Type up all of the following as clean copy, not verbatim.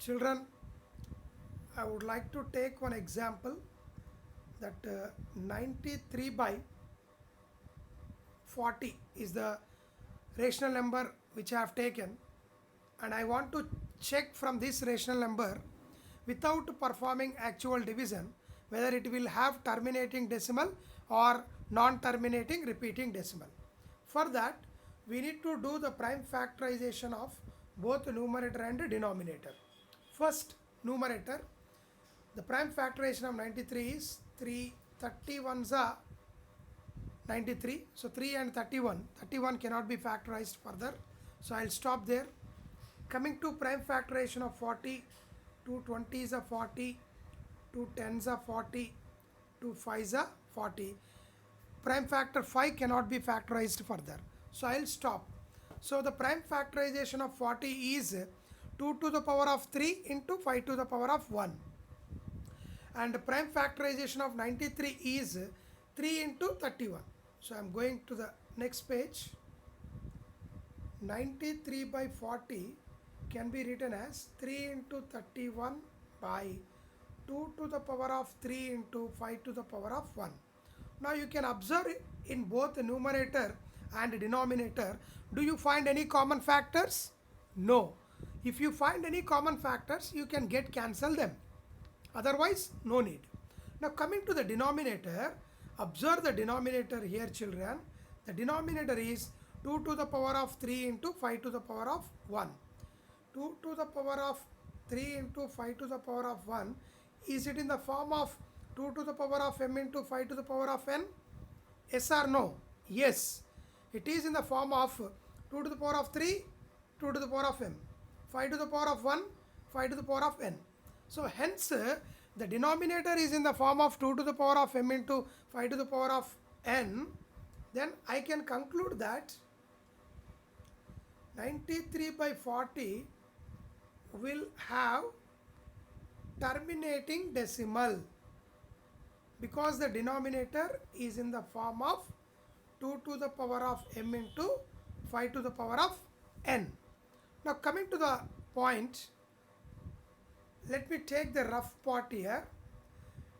Children, I would like to take one example that 93 by 40 is the rational number which I have taken, and I want to check from this rational number without performing actual division whether it will have terminating decimal or non-terminating repeating decimal. For that, we need to do the prime factorization of both numerator and denominator. First, numerator, the prime factorization of 93 is 3 31s are 93. So 3 and 31. 31 cannot be factorized further. So I'll stop there. Coming to prime factorization of 40, 2 20s are 40, 2 10s are 40, 2 5s are 40. Prime factor 5 cannot be factorized further. So I'll stop. So the prime factorization of 40 is 2 to the power of 3 into 5 to the power of 1. And the prime factorization of 93 is 3 into 31. So I'm going to the next page. 93 by 40 can be written as 3 into 31 by 2 to the power of 3 into 5 to the power of 1. Now you can observe in both the numerator and denominator, do you find any common factors? No. If you find any common factors, you can cancel them. Otherwise, no need. Now coming to the denominator, observe the denominator here, children. The denominator is 2 to the power of 3 into 5 to the power of 1. 2 to the power of 3 into 5 to the power of 1. Is it in the form of 2 to the power of m into 5 to the power of n? Yes or no? Yes. It is in the form of 2 to the power of 3, 2 to the power of m. 5 to the power of 1, 5 to the power of n. So hence the denominator is in the form of 2 to the power of m into 5 to the power of n. Then I can conclude that 93 by 40 will have terminating decimal because the denominator is in the form of 2 to the power of m into 5 to the power of n. Now coming to the point, let me take the rough part here.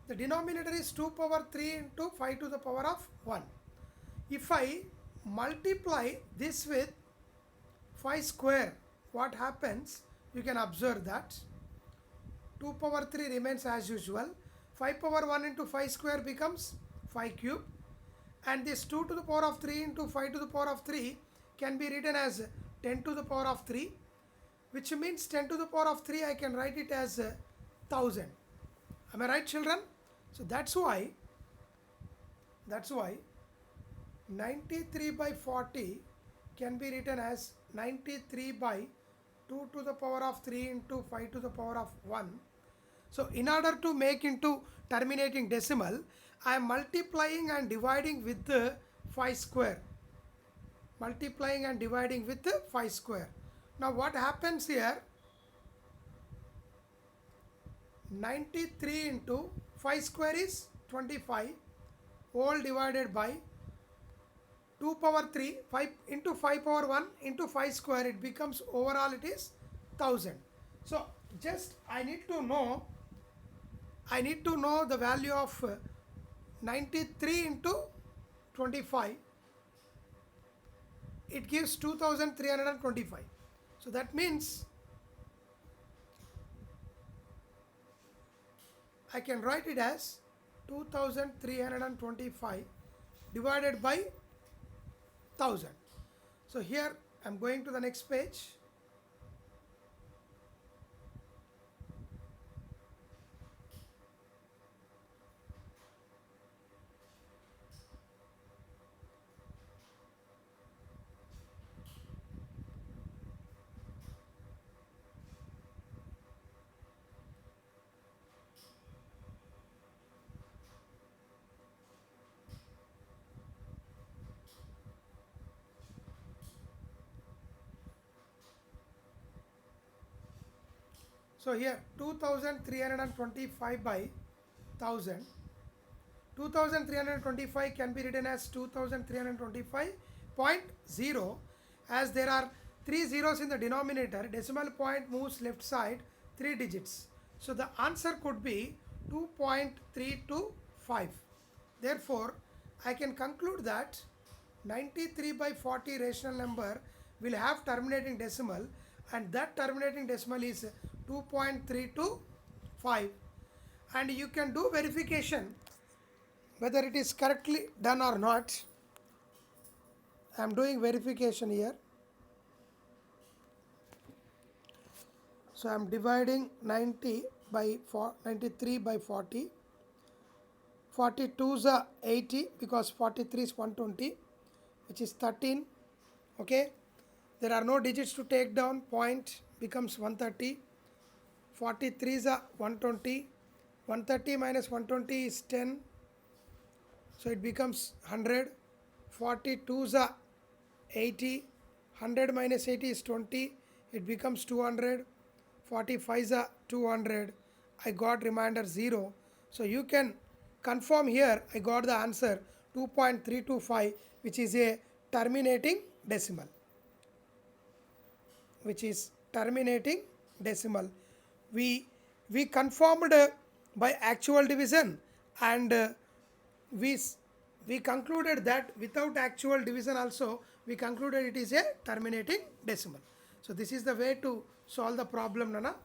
The denominator is 2 power 3 into 5 to the power of 1. If I multiply this with 5 square, what happens? You can observe that 2 power 3 remains as usual. 5 power 1 into 5 square becomes 5 cube. And this 2 to the power of 3 into 5 to the power of 3 can be written as 10 to the power of 3. Which means 10 to the power of 3, I can write it as 1000. Am I right, children? So that's why 93 by 40 can be written as 93 by 2 to the power of 3 into 5 to the power of 1. So in order to make into terminating decimal, I am multiplying and dividing with the 5 square. Multiplying and dividing with the 5 square. Now what happens here? 93 into 5 square is 25, all divided by 2 power 3, 5 into 5 power 1 into 5 square, it becomes overall it is 1000. So just I need to know the value of 93 into 25. It gives 2325. So that means I can write it as 2325 divided by 1000. So here I am going to the next page. So here 2325 by 1000. 2325 can be written as 2325.0. As there are 3 zeros in the denominator, decimal point moves left side 3 digits. So the answer could be 2.325. Therefore, I can conclude that 93 by 40 rational number will have terminating decimal, and that terminating decimal is 2.325. And you can do verification whether it is correctly done or not. I am doing verification here. So I am dividing 90 by 93 by 40. 42 is 80 because 43 is 120, which is 13. Okay, there are no digits to take down. Point becomes 130. 43 is 120. 130 minus 120 is 10. So it becomes 100. 42 is 80. 100 minus 80 is 20. It becomes 200. 45 is 200. I got remainder 0. So you can confirm here I got the answer 2.325, which is a terminating decimal. We confirmed by actual division, and we concluded that without actual division also we concluded it is a terminating decimal. So this is the way to solve the problem, Nana.